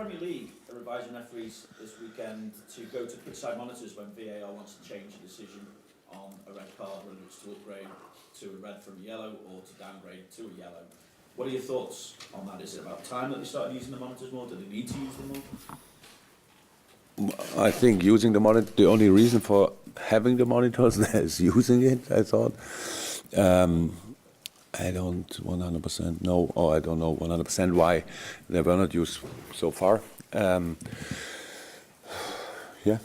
Premier League are advising referees this weekend to go to pitch-side monitors when VAR wants to change a decision on a red card, whether it's to upgrade to a red from a yellow or to downgrade to a yellow. What are your thoughts on that? Is it about time that they started using the monitors more? Do they need to use them more? I think using the monitor, the only reason for having the monitors is using it, I thought. I don't 100% know, or I don't know 100% why they were not used so far. Yeah,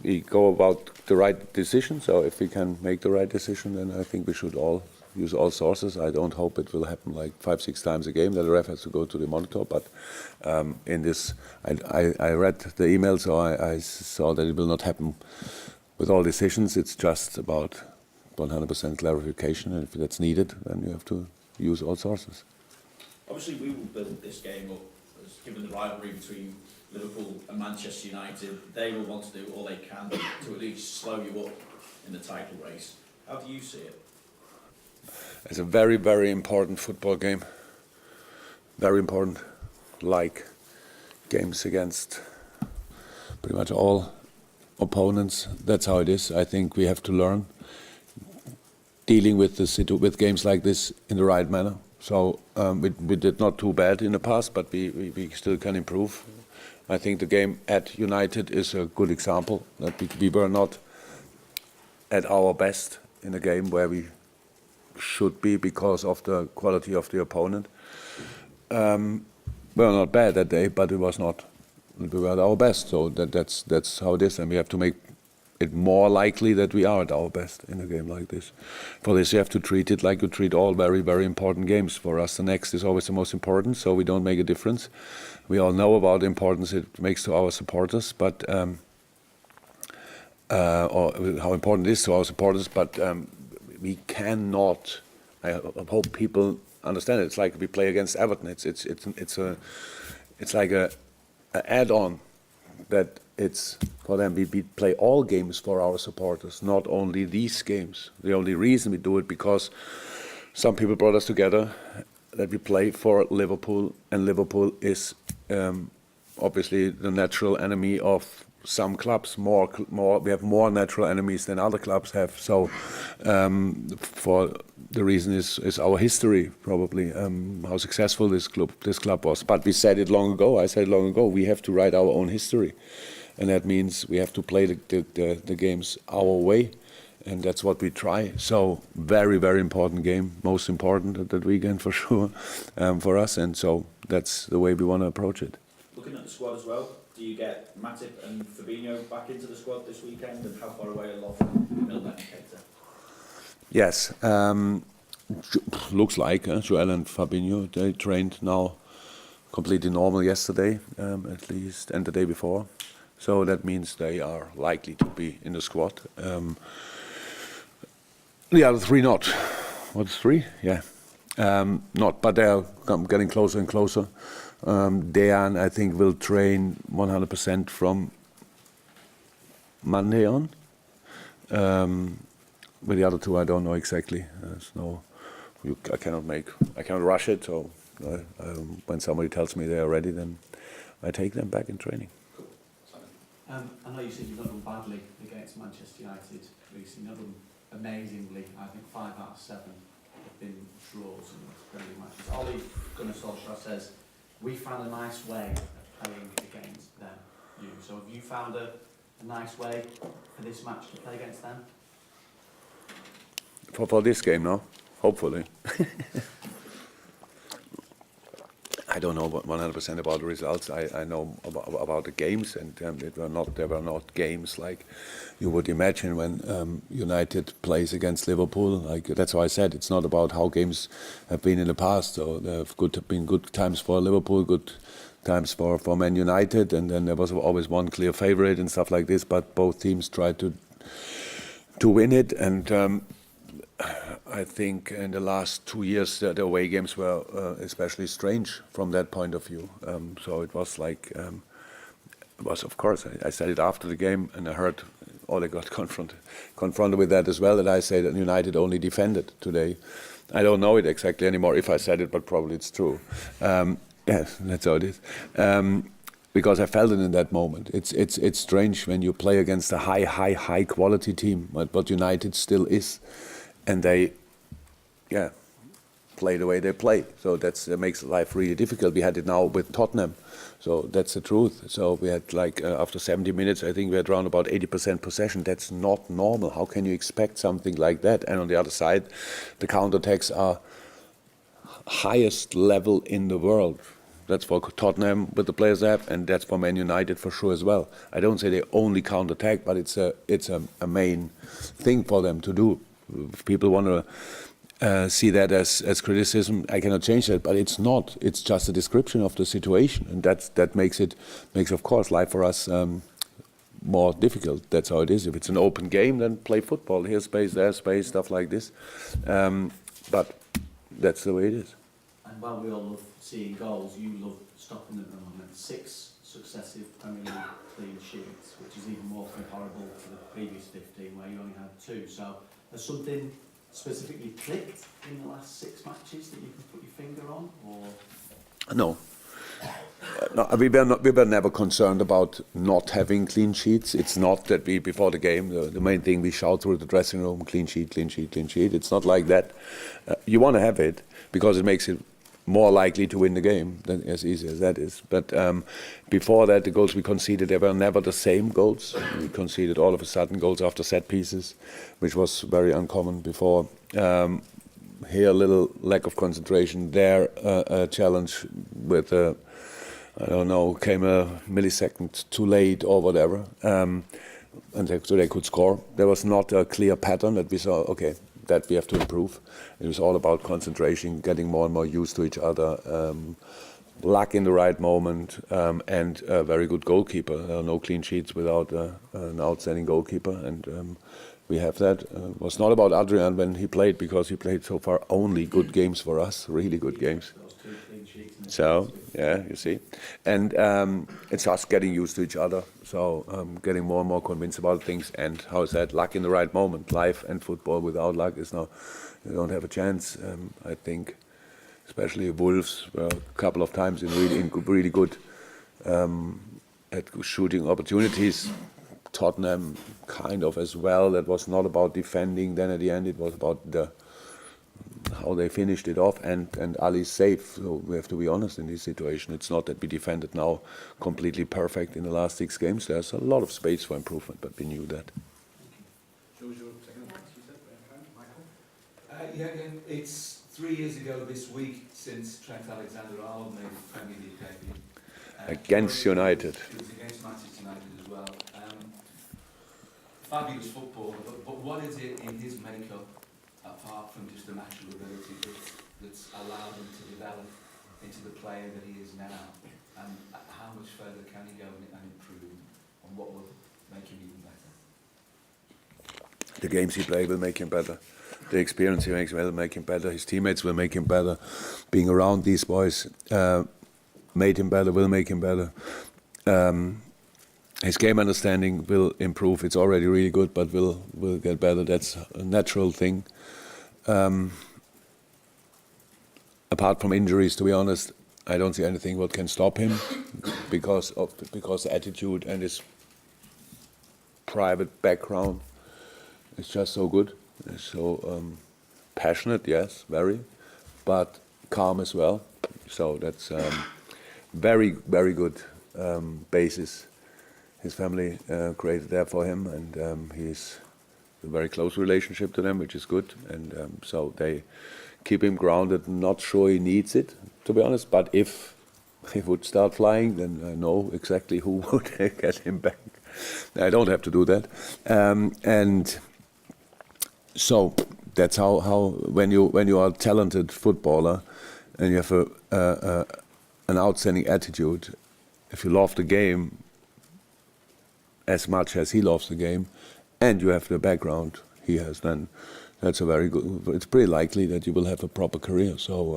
we go about the right decision, so if we can make the right decision, then I think we should all use all sources. I don't hope it will happen like 5-6 times a game that the ref has to go to the monitor, but in this, I read the email, so I saw that it will not happen with all decisions. It's just about 100% clarification, and if that's needed, then you have to use all sources. Obviously, we will build this game up, as given the rivalry between Liverpool and Manchester United. They will want to do all they can to at least slow you up in the title race. How do you see it? It's a very, very important football game. Very important, like games against pretty much all opponents. That's how it is. I think we have to learn dealing with with games like this in the right manner. So we did not too bad in the past, but we still can improve. I think the game at United is a good example that we were not at our best in a game where we should be because of the quality of the opponent. We were not bad that day, but it was not. We were at our best, so that's how it is, and we have to make it more likely that we are at our best in a game like this. For this, you have to treat it like you treat all very, very important games. For us, the next is always the most important, so we don't make a difference. We all know about the importance it makes to our supporters, but or how important it is to our supporters. But we cannot. I hope people understand it. It's like we play against Everton. It's like a add-on that. It's for them. We play all games for our supporters, not only these games. The only reason we do it because some people brought us together, that we play for Liverpool, and Liverpool is obviously the natural enemy of some clubs. We have more natural enemies than other clubs have. So, for the reason is our history, probably how successful this club was. But we said it long ago. I said it long ago. We have to write our own history. And that means we have to play the games our way, and that's what we try. So very, very important game, most important that weekend for sure for us, and so that's the way we want to approach it. Looking at the squad as well, do you get Matip and Fabinho back into the squad this weekend, and how far away are Love, Milner and Keita? Yes, looks like Joel and Fabinho, they trained now completely normal yesterday, at least, and the day before. So that means they are likely to be in the squad. The other three not. What's three? Yeah. Not, but they are getting closer and closer. Dejan, I think, will train 100% from Monday on. With the other two, I don't know exactly. I cannot rush it. So when somebody tells me they are ready, then I take them back in training. I know you said you've not done badly against Manchester United recently. You've not done amazingly. I think 5 out of 7 have been draws in friendly matches. Ole Gunnar Solskjaer says, we found a nice way of playing against them. So have you found a nice way for this match to play against them? For this game, no? Hopefully. I don't know 100% about the results. I know about the games, and they were not games like you would imagine when United plays against Liverpool. Like that's why I said it's not about how games have been in the past. So there have been good times for Liverpool, good times for Man United, and then there was always one clear favorite and stuff like this. But both teams tried to win it, and I think in the last 2 years the away games were especially strange from that point of view. So it was like, of course, I said it after the game, and I heard Ole got confronted with that as well, that I say that United only defended today. I don't know it exactly anymore if I said it, but probably it's true. Yeah, that's how it is. because I felt it in that moment. It's strange when you play against a high quality team, what United still is, and they, play the way they play. So that makes life really difficult. We had it now with Tottenham, so that's the truth. So we had after 70 minutes, I think we had around about 80% possession. That's not normal. How can you expect something like that? And on the other side, the counterattacks are highest level in the world. That's for Tottenham with the players they have, and that's for Man United for sure as well. I don't say they only counter-attack, but it's a main thing for them to do. If people want to see that as criticism, I cannot change that, but it's not. It's just a description of the situation, and that makes of course life for us more difficult. That's how it is. If it's an open game, then play football. Here's space, there's space, stuff like this. But that's the way it is. And while we all love seeing goals, you love stopping them at the moment. 6 successive Premier League clean sheets, which is even more comparable to the previous 15 where you only had 2. So has something specifically clicked in the last 6 matches that you can put your finger on? Or? No. No, we were never concerned about not having clean sheets. It's not that we, before the game, the main thing we shout through the dressing room, clean sheet, clean sheet, clean sheet. It's not like that. You want to have it because it makes it more likely to win the game, than as easy as that is. But before that, the goals we conceded, they were never the same goals. We conceded all of a sudden goals after set pieces, which was very uncommon before. Here, a little lack of concentration. There, a challenge with, I don't know, came a millisecond too late or whatever, and so they could score. There was not a clear pattern that we saw, okay, that we have to improve. It was all about concentration, getting more and more used to each other, luck in the right moment, and a very good goalkeeper. There are no clean sheets without an outstanding goalkeeper, and we have that. It was not about Adrian when he played, because he played so far only good games for us, really good games. So, yeah, you see. And it's us getting used to each other. So getting more and more convinced about things. And how is that? Luck in the right moment. Life and football without luck is now, you don't have a chance. I think, especially Wolves were a couple of times in really good at shooting opportunities. Tottenham kind of as well. That was not about defending. Then at the end it was about how they finished it off, and Ali's safe. So we have to be honest in this situation. It's not that we defended now completely perfect in the last 6 games. There's a lot of space for improvement, but we knew that. It's 3 years ago this week since Trent Alexander-Arnold made his Premier League debut. Against United. It was against Manchester United as well. Fabulous football, but what is it in his makeup, apart from just the natural ability, that's allowed him to develop into the player that he is now? And how much further can he go and improve, and what will make him even better? The games he plays will make him better. The experience he makes will make him better. His teammates will make him better. Being around these boys made him better, will make him better. His game understanding will improve. It's already really good, but will get better. That's a natural thing. Apart from injuries, to be honest, I don't see anything what can stop him because the attitude and his private background is just so good. He's so passionate, yes, very, but calm as well. So that's very, very good basis his family created there for him, and he's a very close relationship to them, which is good. And so they keep him grounded. Not sure he needs it, to be honest, but if he would start flying, then I know exactly who would get him back. I don't have to do that. And so that's how when you are a talented footballer and you have an outstanding attitude, if you love the game as much as he loves the game, and you have the background he has, then that's a very good. It's pretty likely that you will have a proper career. So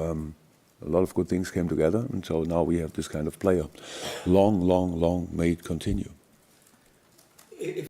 a lot of good things came together, and so now we have this kind of player. Long may it continue.